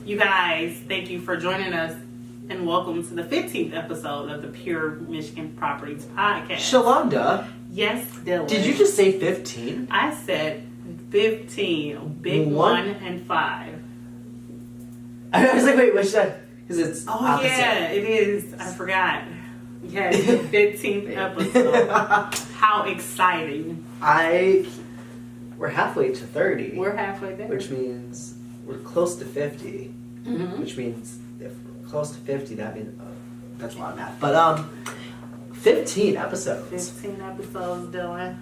You guys, thank you for joining us and welcome to the 15th episode of the Pure Michigan Properties Podcast. Shalonda. Yes, Dylan. Did you just say 15? I said 15. Big 1 and 5. I was like, wait, what's that? Because it's opposite. Yeah, it is. I forgot. Yeah, it's the 15th episode. How exciting. We're halfway to 30. We're halfway there. Which means we're close to 50. Mm-hmm. Which means if we're close to 50, that means, that's a lot of math. But 15 episodes. 15 episodes, Dylan.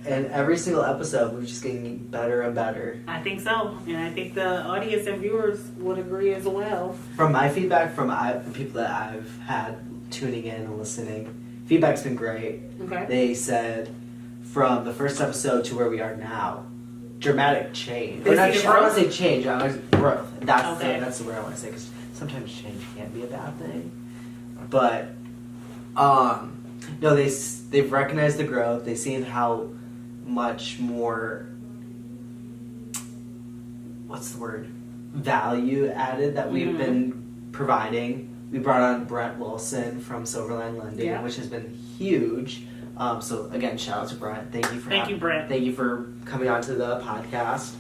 And every single episode, we're just getting better and better. I think so. And I think the audience and viewers would agree as well. From my feedback, from people that I've had tuning in and listening, feedback's been great. Okay. They said from the first episode to where we are now, dramatic change. They Or not, see the I don't want growth? to say change, I want to growth. That's the word I want to say, because sometimes change can't be a bad thing. But, no, they've recognized the growth. They've seen how much more, what's the word, value added that we've been providing. We brought on Brent Wilson from Silverline Lending, which has been huge. So again, shout out to Brent. Thank you, Brent. Thank you for coming on to the podcast.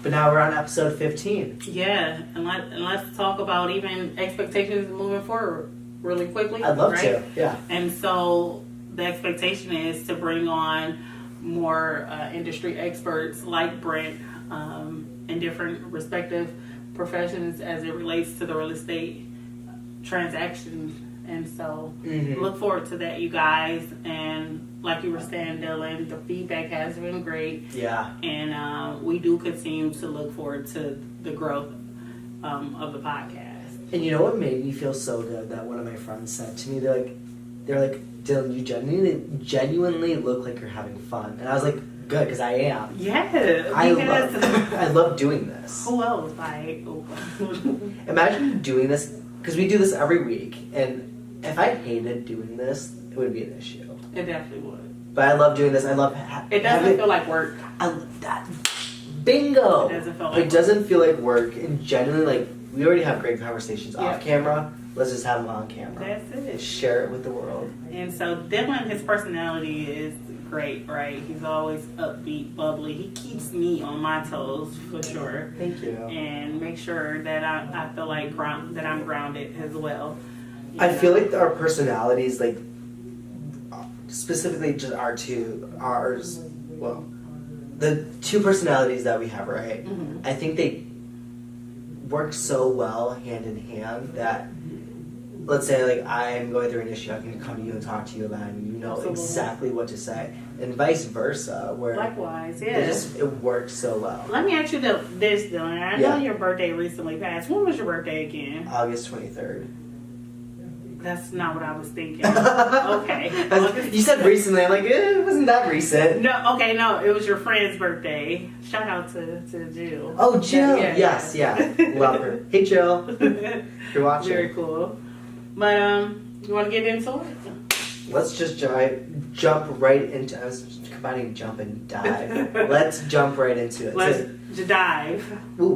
But now we're on episode 15. Yeah, and let's talk about even expectations moving forward really quickly. I'd love to, yeah. And so the expectation is to bring on more industry experts like Brent in different respective professions as it relates to the real estate transactions. And so look forward to that, you guys. And like you were saying, Dylan, the feedback has been great. Yeah. And we do continue to look forward to the growth of the podcast. And you know what made me feel so good? That one of my friends said to me, they're like, Dylan, you genuinely look like you're having fun. And I was like, good, because I am. Yeah. I love doing this. Who else? Imagine doing this, because we do this every week, and if I hated doing this, it would be an issue. It definitely would. But I love doing this. I love it doesn't feel like work. I love that. Bingo! It doesn't feel like It doesn't feel like work, and genuinely, we already have great conversations off camera. Let's just have them on camera. That's it. Share it with the world. And so Dylan, his personality is great, right? He's always upbeat, bubbly. He keeps me on my toes for sure. Thank you. And make sure that I feel like that I'm grounded as well. I feel like our personalities, like specifically just the two personalities that we have, right? Mm-hmm. I think they work so well hand in hand that, let's say, like, I'm going through an issue, I can come to you and talk to you about it, and you know exactly what to say, and vice versa. Where likewise, yeah, it works so well. Let me ask you this, Dylan. I know your birthday recently passed. When was your birthday again? August 23rd. That's not what I was thinking. Okay. You said recently. I'm like, it wasn't that recent. No, okay, no. It was your friend's birthday. Shout out to Jill. Oh, Jill. Yes. Love her. Hey, Jill. You're watching. Very cool. But, you want to get into it? Let's just jump right into I was combining jump and dive. Let's jump right into it. Let's dive. Ooh,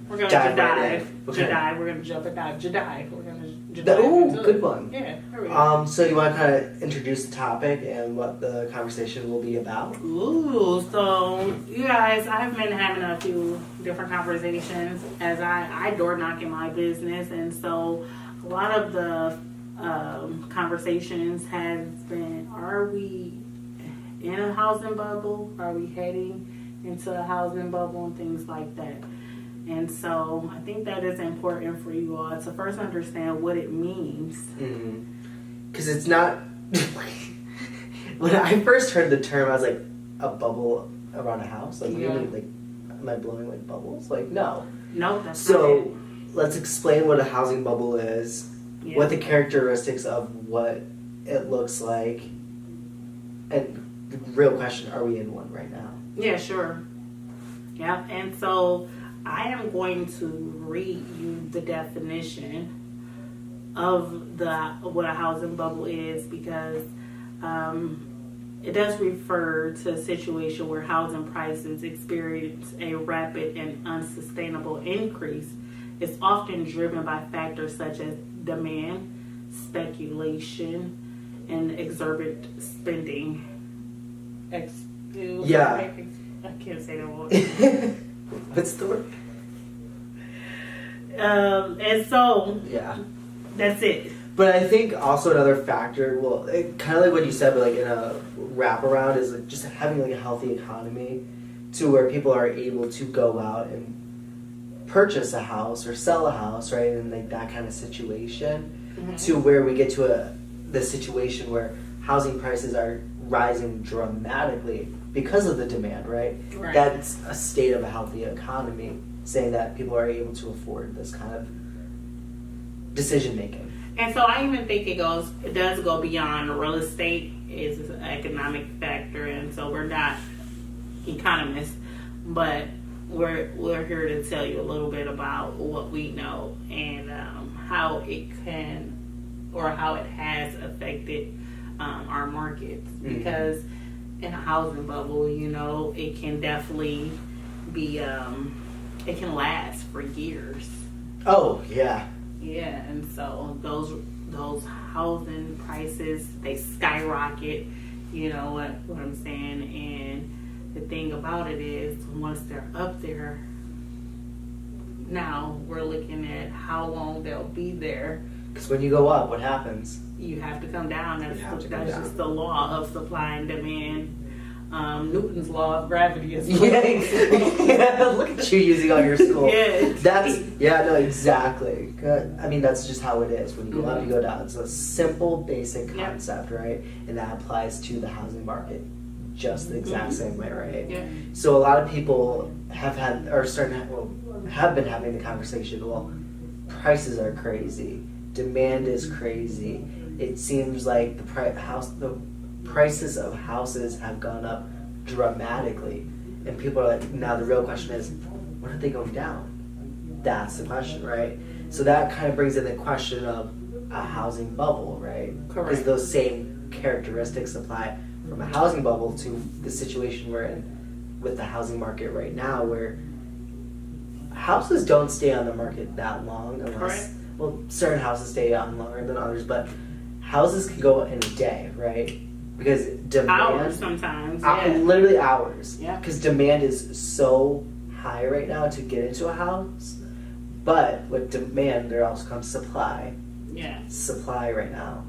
we're going to dive. We're going to jump and dive. Jedive. We're going to dive. Ooh, good one. Yeah, there we go. So you want to kind of introduce the topic and what the conversation will be about? Ooh, so you guys, I've been having a few different conversations as I door knock in my business, and so a lot of the conversations has been: are we in a housing bubble? Are we heading into a housing bubble and things like that? And so I think that is important for you all to first understand what it means. Because it's not... When I first heard the term, I was like, a bubble around a house? Like, am I blowing like bubbles? Like, no. No, that's not it. So let's explain what a housing bubble is, what the characteristics of what it looks like, and the real question, are we in one right now? Yeah, sure. Yeah, and so I am going to read you the definition of what a housing bubble is, because it does refer to a situation where housing prices experience a rapid and unsustainable increase is often driven by factors such as demand, speculation, and exorbitant spending. Yeah. I can't say that word. What's the word? And so, Yeah. that's it. But I think also another factor, well, kind of like what you said, but like in a wraparound, is like just having like a healthy economy to where people are able to go out and purchase a house or sell a house, right? And like that kind of situation, to where we get to the situation where housing prices are rising dramatically because of the demand, right? That's a state of a healthy economy, saying that people are able to afford this kind of decision making. And so I even think it does go beyond real estate is an economic factor, and so we're not economists, but we're here to tell you a little bit about what we know and how it can or how it has affected our markets. Because in a housing bubble, you know, it can definitely be it can last for years. Oh yeah. Yeah, and so those housing prices, they skyrocket, you know what I'm saying? And the thing about it is, once they're up there, now we're looking at how long they'll be there. Because when you go up, what happens? You have to come down. That's down. just the law of supply and demand. Newton's law of gravity is Yeah, look at you using all your school. Yeah. Exactly. I mean, that's just how it is. When you go up, you go down. It's a simple, basic concept, right? And that applies to the housing market just the exact same way, right? Yeah. So a lot of people have been having the conversation, well, prices are crazy. Demand is crazy. It seems like the prices of houses have gone up dramatically, and people are like, now the real question is, when are they going down? That's the question, right? So that kind of brings in the question of a housing bubble, right? Correct. Because those same characteristics apply from a housing bubble to the situation we're in with the housing market right now, where houses don't stay on the market that long unless, well, certain houses stay on longer than others, but houses can go in a day, right? Because demand, hours sometimes, yeah. Literally hours. Yeah. Because demand is so high right now to get into a house, but with demand there also comes supply. Yeah. Supply right now,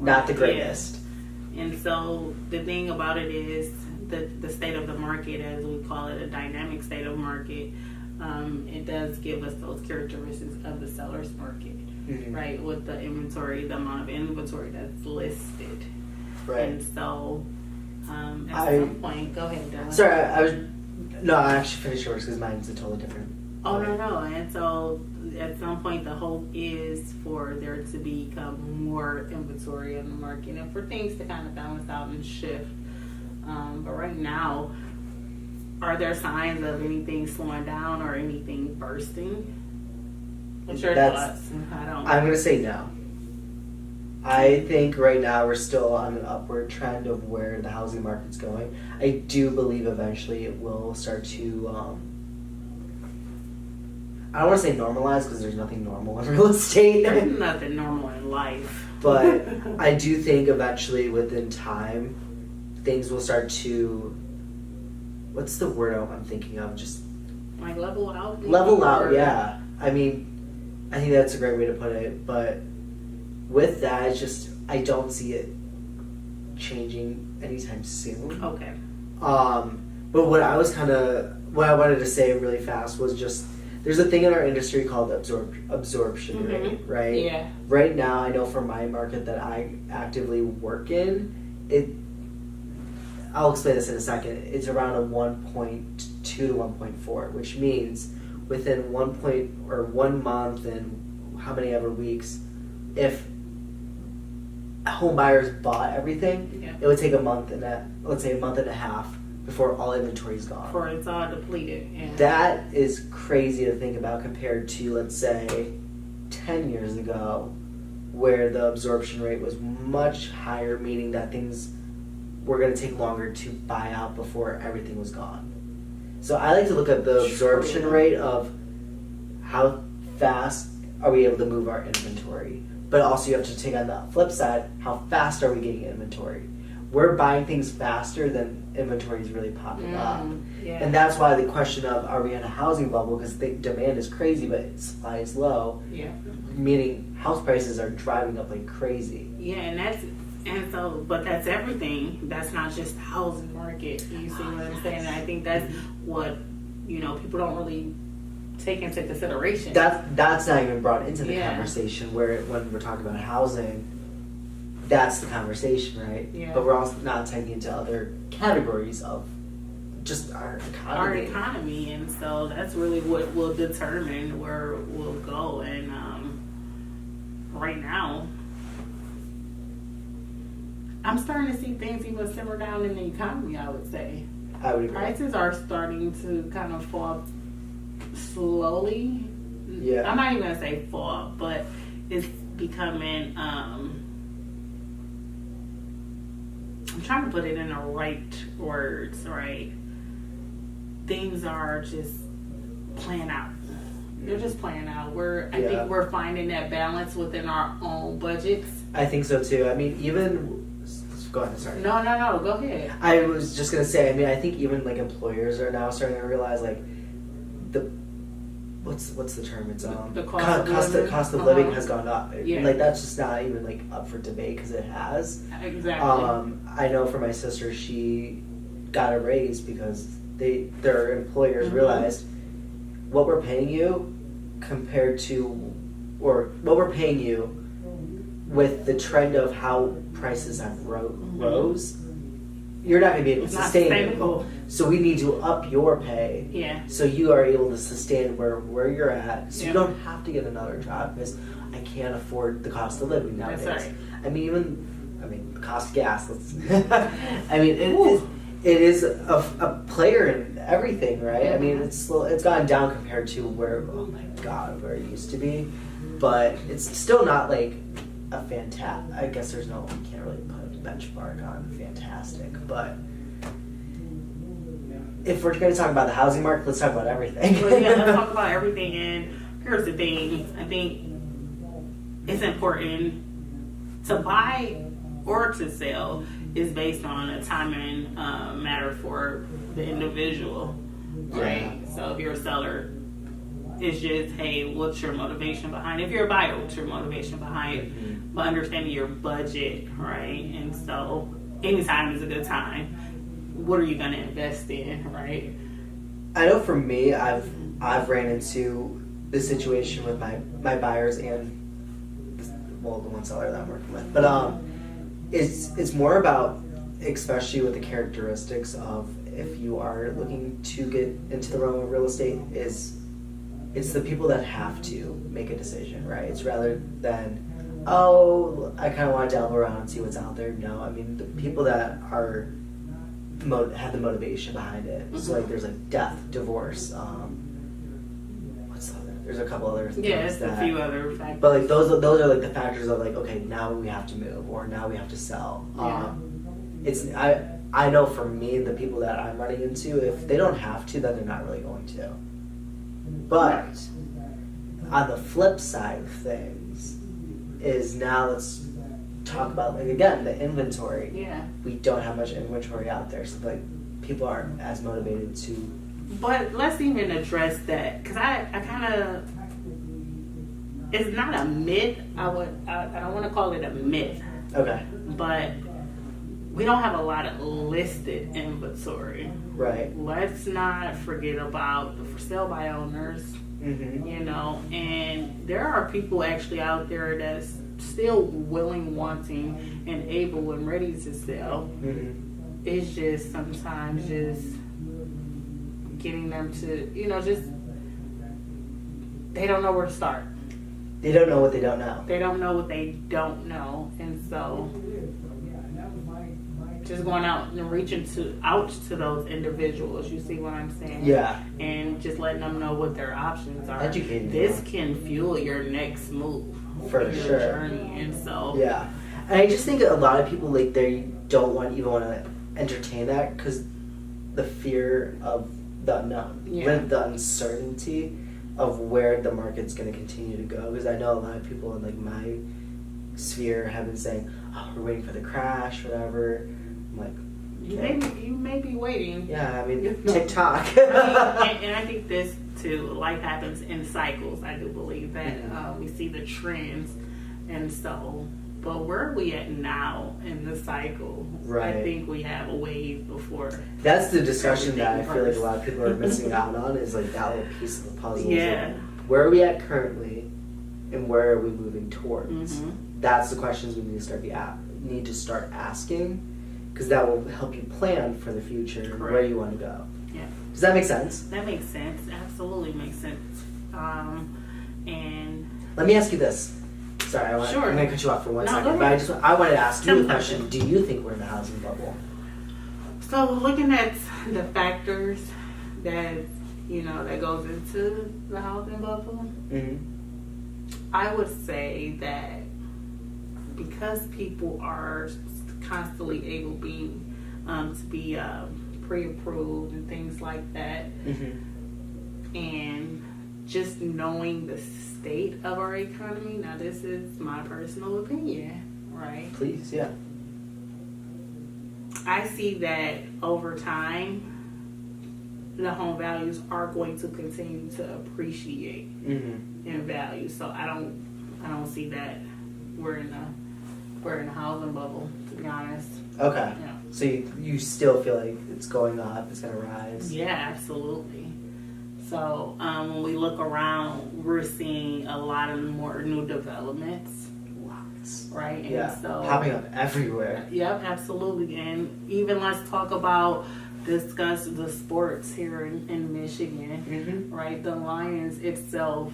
not the greatest. Yeah. And so the thing about it is the state of the market, as we call it, a dynamic state of market. It does give us those characteristics of the seller's market, right? With the inventory, the amount of inventory that's listed. Right. And so, at some point, go ahead, Dylan. Sorry, I actually finished yours because mine's a totally different. Oh, no. And so, at some point, the hope is for there to become more inventory in the market and for things to kind of balance out and shift. But right now, are there signs of anything slowing down or anything bursting? What's your thoughts? I'm going to say no. I think right now we're still on an upward trend of where the housing market's going. I do believe eventually it will start to, I don't want to say normalize because there's nothing normal in real estate. There's nothing normal in life. But I do think eventually within time, things will start to, what's the word I'm thinking of? Just like level out? Level out, yeah. I mean, I think that's a great way to put it, but with that, it's just, I don't see it changing anytime soon. Okay. But what I wanted to say really fast was just, there's a thing in our industry called absorption rate, right? Yeah. Right now, I know for my market that I actively work in, I'll explain this in a second. It's around a 1.2 to 1.4, which means within 1 month and how many ever weeks, if home buyers bought everything, it would take a month and a half before all inventory is gone. Before it's all depleted. Yeah. That is crazy to think about compared to, let's say, 10 years ago, where the absorption rate was much higher, meaning that things were going to take longer to buy out before everything was gone. So I like to look at the absorption rate of how fast are we able to move our inventory? But also you have to take on the flip side, how fast are we getting inventory? We're buying things faster than inventory is really popping up. Yeah. And that's why the question of, are we in a housing bubble? Because the demand is crazy, but supply is low. Yeah. Meaning house prices are driving up like crazy. Yeah, but that's everything. That's not just the housing market. You see what I'm saying? And I think that's what, people don't really take into consideration. That's not even brought into the Yeah. conversation when we're talking about housing. That's the conversation, right? Yeah. But we're also not taking into other categories of just our economy. Our economy, and so that's really what will determine where we'll go. And right now, I'm starting to see things even simmer down in the economy, I would say. I would agree. Prices are starting to kind of fall slowly. Yeah. I'm not even going to say fall, but it's becoming, I'm trying to put it in the right words, right? Things are just playing out. They're just playing out. I think we're finding that balance within our own budgets. I think so too. I mean, even go ahead. Sorry. No. Go ahead. I was just gonna say. I mean, I think even like employers are now starting to realize like the what's the term? It's the cost of living has gone up. Yeah. Like that's just not even like up for debate because it has. Exactly. I know for my sister, she got a raise because their employers realized what we're paying you compared to, or what we're paying you with the trend of how prices have rose, you're not going to be able to sustain it. So we need to up your pay. Yeah. So you are able to sustain where you're at. So Yeah. you don't have to get another job because I can't afford the cost of living nowadays. That's right. I mean, the cost of gas. I mean, it is a player in everything, right? I mean, it's gone down compared to where it used to be, but it's still not like a fantastic. I guess you can't really put a benchmark on fantastic, but if we're going to talk about the housing market, let's talk about everything. Well, yeah, let's talk about everything. And here's the thing: I think it's important to buy or to sell is based on a timing matter for the individual, right? Yeah. So if you're a seller, it's just, hey, what's your motivation behind it? If you're a buyer, what's your motivation behind it? But understanding your budget, right? And so anytime is a good time. What are you going to invest in, right? I know for me, I've ran into this situation with my buyers and the one seller that I'm working with, but it's more about, especially with the characteristics of if you are looking to get into the realm of real estate, it's the people that have to make a decision, right? It's rather than, I kind of want to delve around and see what's out there. No, I mean the people that are have the motivation behind it. So like there's like death, divorce, what's the other? There's a couple other things. Yeah, it's a few other factors. But like those are like the factors of like, okay, now we have to move or now we have to sell. Yeah. I know for me, the people that I'm running into, if they don't have to, then they're not really going to. But on the flip side of things is now let's talk about like again the inventory. Yeah. We don't have much inventory out there, so like people aren't as motivated to. But let's even address that because I kind of, it's not a myth. I don't want to call it a myth. Okay. But we don't have a lot of listed inventory. Right. Let's not forget about the for sale by owners. Mm-hmm. And there are people actually out there that's still willing, wanting, and able and ready to sell. Mm-hmm. It's just sometimes just getting them to, just they don't know where to start. They don't know what they don't know. They don't know what they don't know, and so just going out and reaching out to those individuals. You see what I'm saying? Yeah. And just letting them know what their options are. Educating this them. can fuel your next move For your sure. journey, and so Yeah, and I just think a lot of people like they don't even want to entertain that because the fear of the unknown, Yeah. with the uncertainty, of where the market's going to continue to go, because I know a lot of people in like my sphere have been saying, "Oh, we're waiting for the crash, whatever." I'm like, you may be waiting. yeah, I mean, TikTok. and I think this too, life happens in cycles. I do believe that we see the trends, and so. But where are we at now in the cycle? Right. I think we have a wave before. That's the discussion that I feel like a lot of people are missing out on, is like that little piece of the puzzle. Yeah. Like, where are we at currently, and where are we moving towards? Mm-hmm. That's the questions we need to start asking, because that will help you plan for the future. Correct. Where you want to go. Yeah. Does that make sense? That makes sense. Absolutely makes sense. And let me ask you this. Sorry, I'm going to cut you off for one second. But I wanted to ask you a question. Do you think we're in a housing bubble? So looking at the factors that that goes into the housing bubble, I would say that because people are constantly able to be pre-approved and things like that, and just knowing the state of our economy. Now, this is my personal opinion, right? Please, yeah. I see that over time, the home values are going to continue to appreciate in value. So I don't see that we're in a housing bubble, to be honest. Okay. Yeah. So you still feel like it's going up, it's going to rise? Yeah, absolutely. So when we look around, we're seeing a lot of more new developments. Lots. Right? And yeah. So, popping up everywhere. Yep, absolutely. And even let's discuss the sports here in Michigan, right? The Lions itself,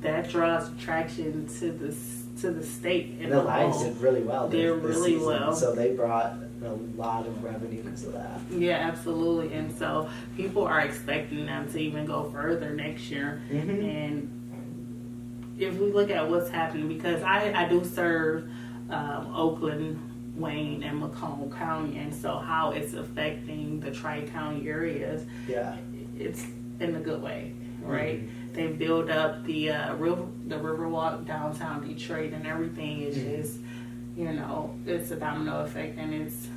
that draws attraction to the state. And the Lions did really well. They're really season, well. So they brought a lot of revenue because of that. Yeah, absolutely. And so people are expecting them to even go further next year. And if we look at what's happening, because I do serve Oakland, Wayne, and Macomb County, and so how it's affecting the Tri-County areas, it's in a good way, right? They build up the Riverwalk downtown Detroit, and everything is just, it's a domino effect, and it's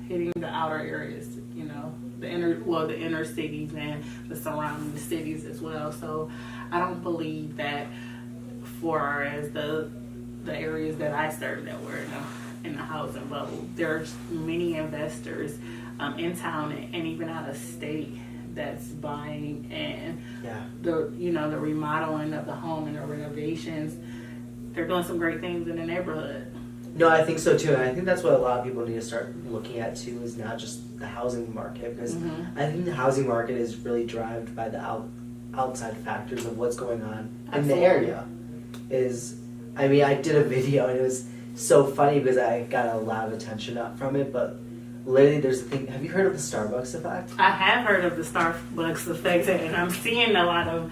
hitting the outer areas, the inner cities and the surrounding cities as well. So I don't believe that for as the areas that I serve that we're in a housing bubble. There's many investors in town and even out of state that's buying, and the remodeling of the home and the renovations. They're doing some great things in the neighborhood. No, I think so too, and I think that's what a lot of people need to start looking at too, is not just the housing market, because I think the housing market is really driven by the outside factors of what's going on in the area. I did a video and it was so funny because I got a lot of attention up from it, but literally there's a thing. Have you heard of the Starbucks effect? I have heard of the Starbucks effect, and I'm seeing a lot of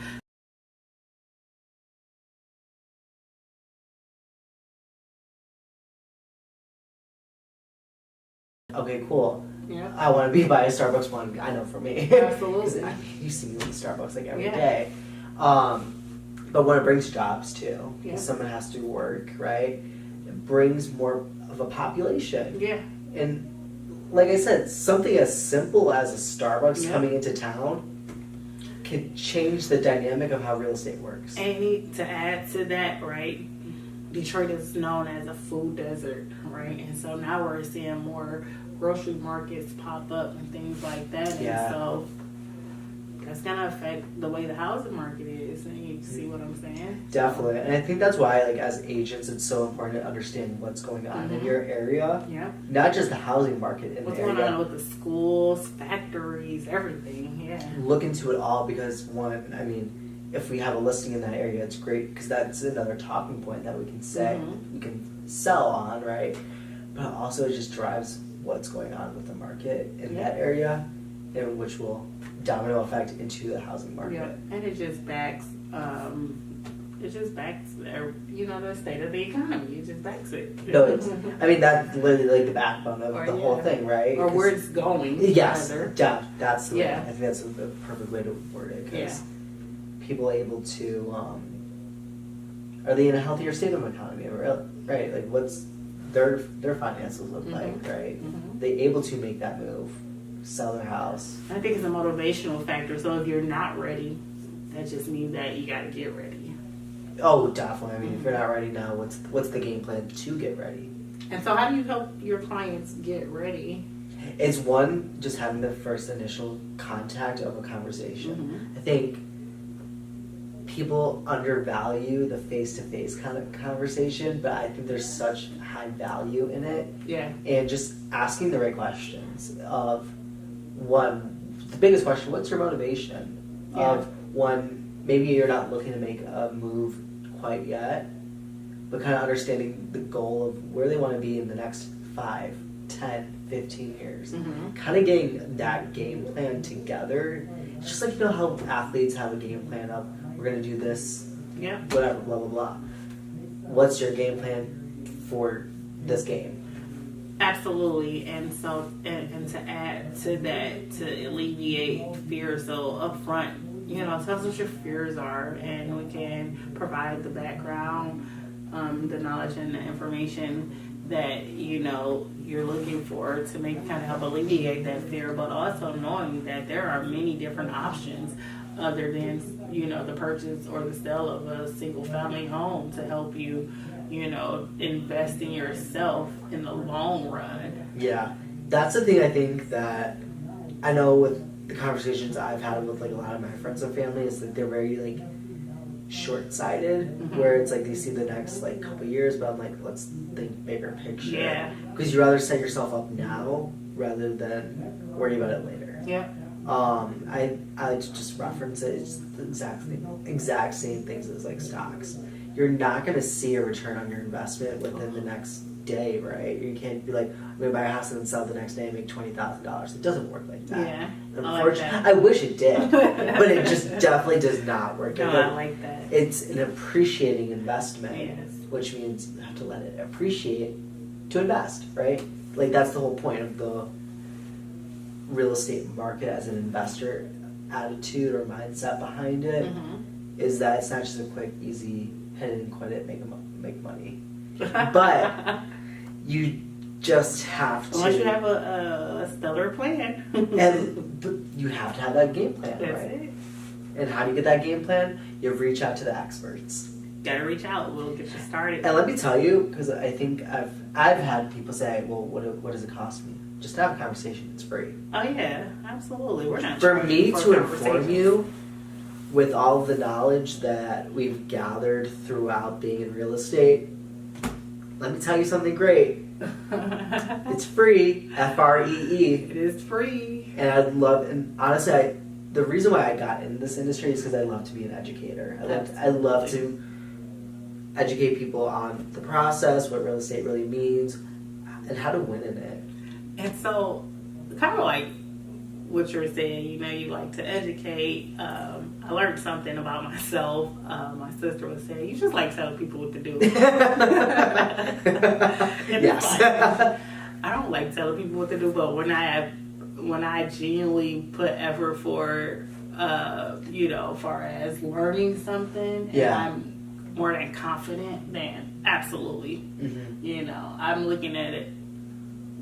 okay, cool. Yeah. I want to be by a Starbucks one. I know for me. Absolutely. You see me with Starbucks like every day. But when it brings jobs too, someone has to work, right? It brings more of a population. Yeah. And like I said, something as simple as a Starbucks coming into town can change the dynamic of how real estate works. And to add to that, right? Detroit is known as a food desert, right? And so now we're seeing more grocery markets pop up and things like that. And so that's going to affect the way the housing market is. And you see what I'm saying? Definitely. And I think that's why, like, as agents, it's so important to understand what's going on in your area. Yeah. Not just the housing market in the area. What's going on with the schools, factories, everything. Yeah. Look into it all because, if we have a listing in that area, it's great because that's another talking point that we can say, we can sell on, right? But also it just drives what's going on with the market in that area, and which will domino effect into the housing market. Yeah, and it just backs, the state of the economy. It just backs it. No, that's literally like the backbone of the whole thing, right? Or where it's going. Yes, rather. that's the way. I think that's the perfect way to word it. Because people able to, are they in a healthier state of economy, right? Like, what's their finances look like, right? They able to make that move, sell their house. I think it's a motivational factor. So if you're not ready, that just means that you got to get ready. Oh, definitely. I mean, if you're not ready now, what's the game plan to get ready? And so how do you help your clients get ready? It's one, just having the first initial contact of a conversation. I think people undervalue the face-to-face kind of conversation, but I think there's such high value in it. Yeah. And just asking the right questions of, one, the biggest question, what's your motivation? Yeah. Of one, maybe you're not looking to make a move quite yet, but kind of understanding the goal of where they want to be in the next 5, 10, 15 years. Kind of getting that game plan together. It's just like, you know how athletes have a game plan of, we're going to do this, whatever, blah, blah, blah. What's your game plan for this game? Absolutely. And so, and to add to that, to alleviate fear, so up front, tell us what your fears are, and we can provide the background, the knowledge and the information that, you're looking for to kind of help alleviate that fear, but also knowing that there are many different options other than, the purchase or the sale of a single family home to help you, invest in yourself in the long run. Yeah. That's the thing I think that I know with the conversations I've had with like a lot of my friends and family is that they're very like short-sighted, where it's like they see the next like couple years, but I'm like, let's think bigger picture. Yeah. Because you rather set yourself up now rather than worry about it later. Yeah. I like to just reference it. It's the exact same things as like stocks. You're not going to see a return on your investment within the next day, right? You can't be like, I'm going to buy a house and then sell the next day and make $20,000. It doesn't work like that. Yeah. Unfortunately, I wish it did, but it just definitely does not work. No, I like that. It's an appreciating investment, Yes. which means you have to let it appreciate to invest, right? Like that's the whole point of the real estate market as an investor attitude or mindset behind it, is that it's not just a quick, easy hit and quit it, make money. But you just have to. Unless you have a stellar plan. But you have to have that game plan, That's right? it. And how do you get that game plan? You reach out to the experts. Gotta reach out. We'll get you started. And let me tell you, because I think I've had people say, well, what does it cost me? Just to have a conversation. It's free. Oh yeah, absolutely. We're not For me charging to inform conversations. you with all of the knowledge that we've gathered throughout being in real estate, let me tell you something great. It's free. FREE. It is free. And I'd love, and honestly, the reason why I got in this industry is because I love to be an educator. I love to educate people on the process, what real estate really means, and how to win in it. And so, kind of like what you're saying, you like to educate. I learned something about myself. My sister was saying, you just like telling people what to do. Yes. I don't like telling people what to do, but when I genuinely put effort for, far as learning something, and I'm more than confident, then absolutely. I'm looking at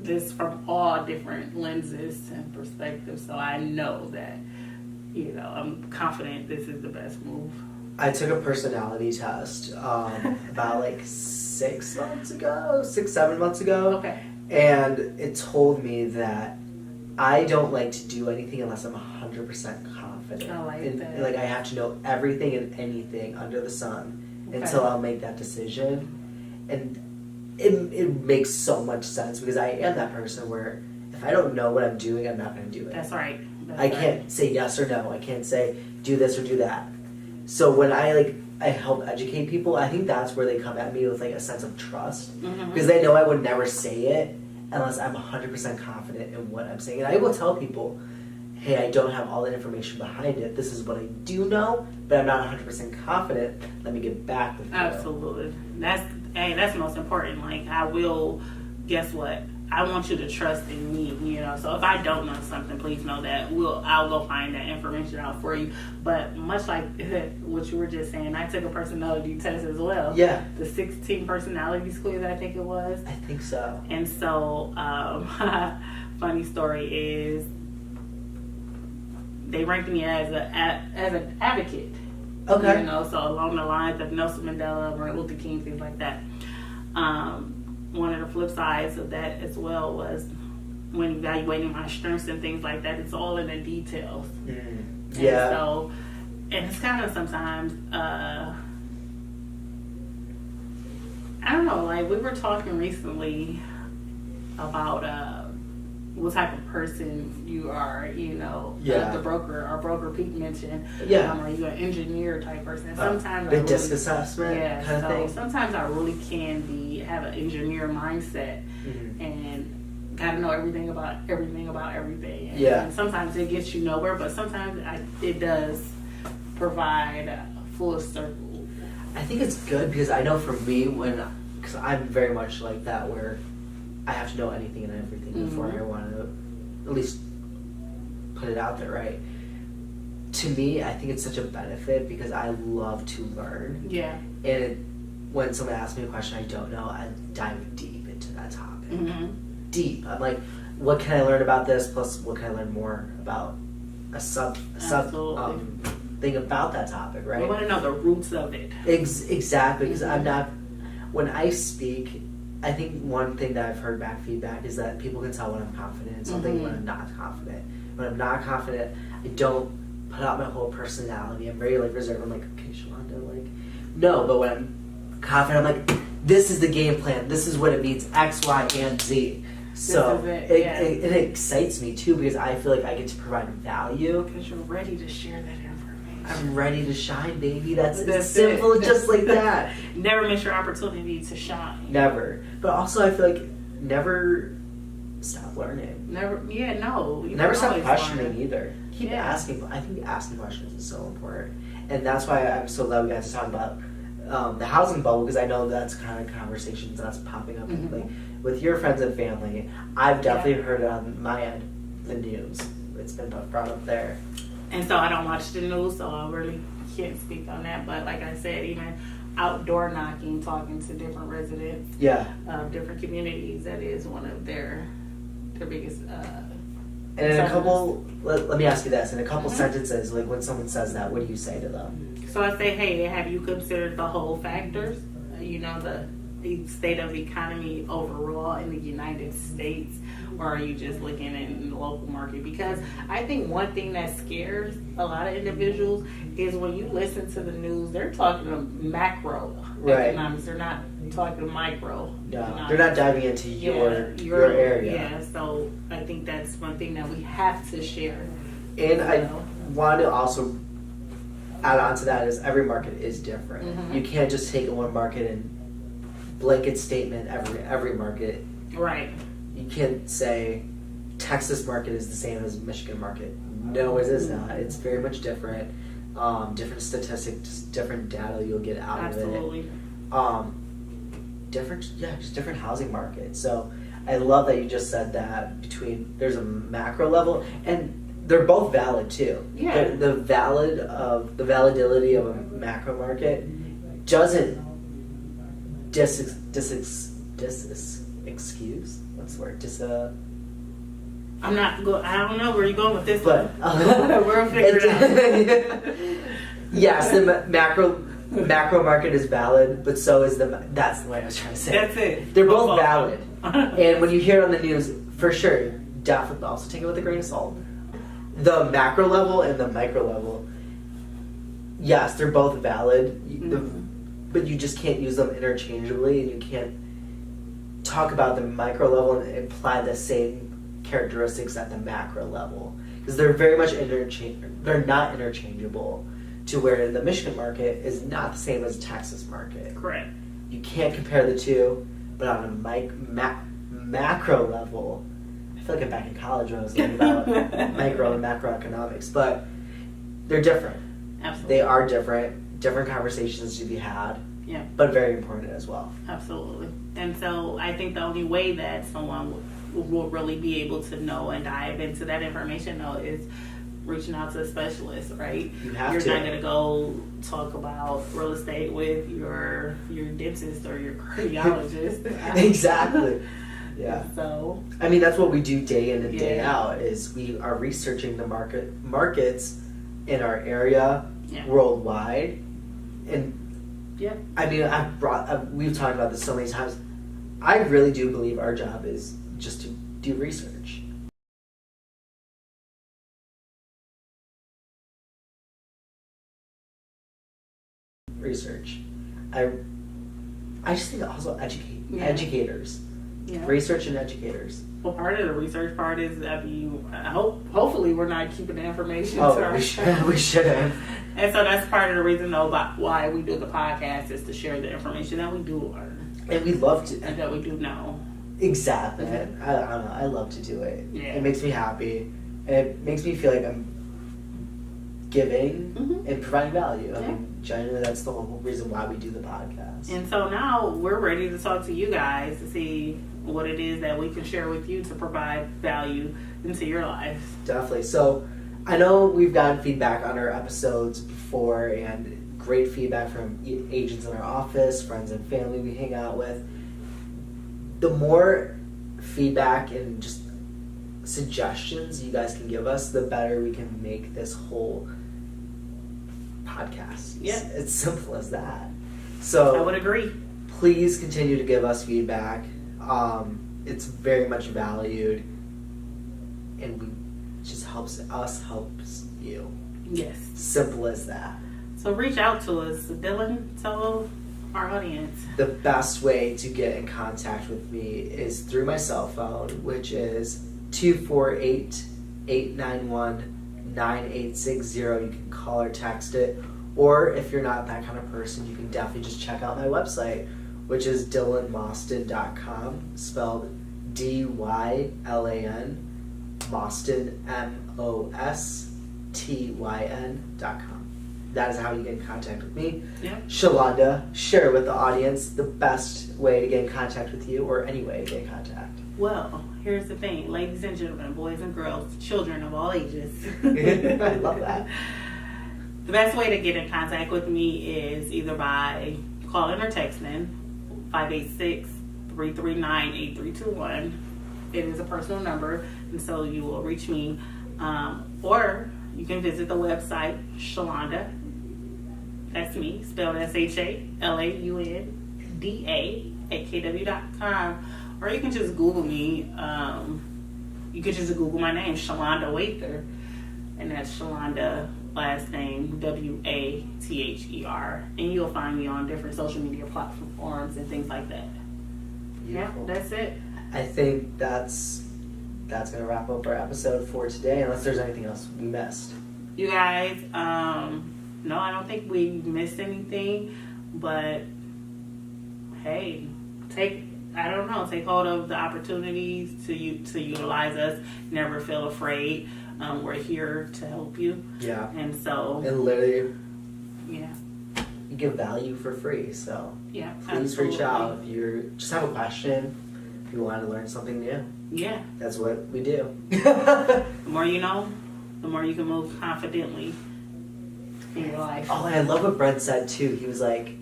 this from all different lenses and perspectives, so I know that, I'm confident this is the best move. I took a personality test about like 7 months ago. Okay. And it told me that I don't like to do anything unless I'm 100% confident. I like that. Like I have to know everything and anything under the sun until I'll make that decision. And it makes so much sense because I am that person where if I don't know what I'm doing, I'm not going to do it. That's right. I can't say yes or no. I can't say do this or do that. So when I help educate people, I think that's where they come at me with like a sense of trust because they know I would never say it unless I'm 100% confident in what I'm saying. And I will tell people, hey, I don't have all the information behind it. This is what I do know, but I'm not 100% confident. Let me get back with you. Absolutely. That's most important. Like, I will, guess what? I want you to trust in me, you know. So if I don't know something, please know that I'll go find that information out for you. But much like what you were just saying, I took a personality test as well. Yeah. The 16 personalities quiz, I think it was. I think so. And so, funny story is, they ranked me as an advocate. Okay. You know, so along the lines of Nelson Mandela, Martin Luther King, things like that. One of the flip sides of that as well was when evaluating my strengths and things like that, it's all in the details. Yeah. And so, and it's kind of sometimes, I don't know, like we were talking recently about what type of person you are, you know. Yeah. The broker, our broker Pete mentioned. Yeah. Are you an engineer type person? Sometimes the disc assessment kind of thing. Sometimes I really can have an engineer mindset and gotta know everything about everything. And sometimes it gets you nowhere, but sometimes it does provide a full circle. I think it's good because I know for me, because I'm very much like that, where I have to know anything and everything before I want to at least put it out there, right? To me, I think it's such a benefit because I love to learn. Yeah. And when someone asks me a question I don't know, I dive deep into that topic. Deep. I'm like, what can I learn about this? Plus, what can I learn more about a sub thing about that topic, right? I want to know the roots of it. Exactly, because I'm not. When I speak, I think one thing that I've heard back feedback is that people can tell when I'm confident in something when I'm not confident. When I'm not confident, I don't put out my whole personality. I'm very like reserved. I'm like, okay, Shalonda, like, no. But when I'm confident, I'm like, this is the game plan. This is what it means. X, Y, and Z. So it excites me too because I feel like I get to provide value. Because you're ready to share that information. I'm ready to shine, baby. That's simple, just like that. Never miss your opportunity to shine. Never. But also, I feel like never stop learning. Never Stop questioning either. Keep asking. I think asking questions is so important, and that's why I'm so glad we got to talk about the housing bubble because I know that's kind of conversations that's popping up like with your friends and family. I've definitely heard it on my end, the news. It's been brought up there. And so I don't watch the news, so I really can't speak on that. But like I said, even outdoor knocking, talking to different residents of different communities, that is one of their biggest and in a couple, let me ask you this, in a couple sentences, like when someone says that, what do you say to them? So I say, hey, have you considered the whole factors? You know, the state of the economy overall in the United States, or are you just looking in the local market? Because I think one thing that scares a lot of individuals is when you listen to the news, they're talking macro economics. They're not talking micro. No, they're not diving into your area. Yeah, so I think that's one thing that we have to share. And I want to also add on to that is every market is different. You can't just take one market and blanket statement every market. Right. You can't say Texas market is the same as Michigan market. No, it is not. It's very much different. Different statistics, different data you'll get out of it. Absolutely. Just different housing markets. So I love that you just said that there's a macro level and they're both valid too. Yeah. The validity of a macro market doesn't excuse. What's the word? I don't know where you're going with this, but we'll figure it out. Yes, the macro market is valid, but so is that's the way I was trying to say. That's it. They're both valid, and when you hear it on the news, for sure, definitely also take it with a grain of salt. The macro level and the micro level, yes, they're both valid, but you just can't use them interchangeably, and you can't talk about the micro level and apply the same characteristics at the macro level because they're very much they're not interchangeable to where the Michigan market is not the same as the Texas market. Correct. You can't compare the two, but on a macro level, I feel like I'm back in college when I was learning about micro and macroeconomics, but they're different. Absolutely. They are different conversations to be had. Yeah. But very important as well. Absolutely. And so I think the only way that someone will really be able to know and dive into that information, though, is reaching out to a specialist, right? You're not going to go talk about real estate with your dentist or your cardiologist. Exactly. Yeah. So I mean, that's what we do day in and day out. Is we are researching the markets in our area, worldwide, and I mean, we've talked about this so many times. I really do believe our job is just to do research. I just think also educators, research and educators. Well, part of the research part is that hopefully we're not keeping the information to ourselves. We shouldn't. And so that's part of the reason, though, why we do the podcast, is to share the information that we do learn. And we love to. And that we do know. Exactly. I don't know. I love to do it. Yeah. It makes me happy. And it makes me feel like I'm giving and providing value. I mean, genuinely, that's the whole reason why we do the podcast. And so now we're ready to talk to you guys to see what it is that we can share with you to provide value into your life. Definitely. So I know we've gotten feedback on our episodes before, and great feedback from agents in our office, friends and family we hang out with. The more feedback and just suggestions you guys can give us, the better we can make this whole podcast. Yeah. It's simple as that. So I would agree. Please continue to give us feedback. It's very much valued, and it just helps us, helps you. Yes. Simple as that. So reach out to us. Dylan, tell our audience. The best way to get in contact with me is through my cell phone, which is 248-891-9860. You can call or text it. Or if you're not that kind of person, you can definitely just check out my website, which is dylanmostyn.com, spelled DYLAN, Mostyn, MOSTYN.com. That is how you get in contact with me. Yeah. Shalonda, share with the audience the best way to get in contact with you, or any way to get in contact. Well, here's the thing, ladies and gentlemen, boys and girls, children of all ages. I love that. The best way to get in contact with me is either by calling or texting 586-339-8321. It is a personal number, and so you will reach me. Or you can visit the website, Shalonda, that's me, spelled SHALAUNDA @KW.com. Or you can just Google me. You can just Google my name, Shalonda Wather, and that's Shalonda, last name WATHER, and you'll find me on different social media platforms and things like that. Beautiful. Yeah, that's it. I think that's gonna wrap up our episode for today, unless there's anything else we missed. You guys, no, I don't think we missed anything, but hey, take hold of the opportunities to utilize us. Never feel afraid. We're here to help you. Yeah. And so. And literally. Yeah. You give value for free, so. Yeah. Please reach out if you just have a question. If you want to learn something new. Yeah. That's what we do. The more you know, the more you can move confidently in your life. Oh, and I love what Brent said too. He was like,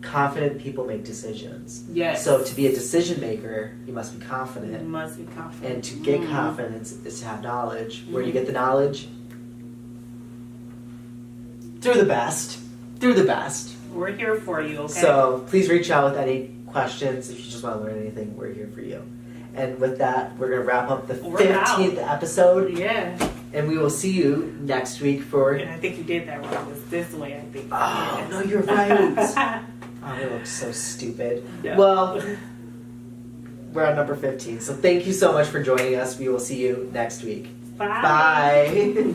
confident people make decisions. Yes. So to be a decision maker, you must be confident. You must be confident. And to get confidence is to have knowledge. Where you get the knowledge? Through the best. We're here for you, okay? So please reach out with any questions. If you just want to learn anything, we're here for you. And with that, we're going to wrap up the 15th episode. Yeah. And we will see you next week for... And I think you did that wrong. It's this way, I think. Oh, no, you're right. Oh, it looks so stupid. Yeah. Well, we're on number 15. So thank you so much for joining us. We will see you next week. Bye. Bye.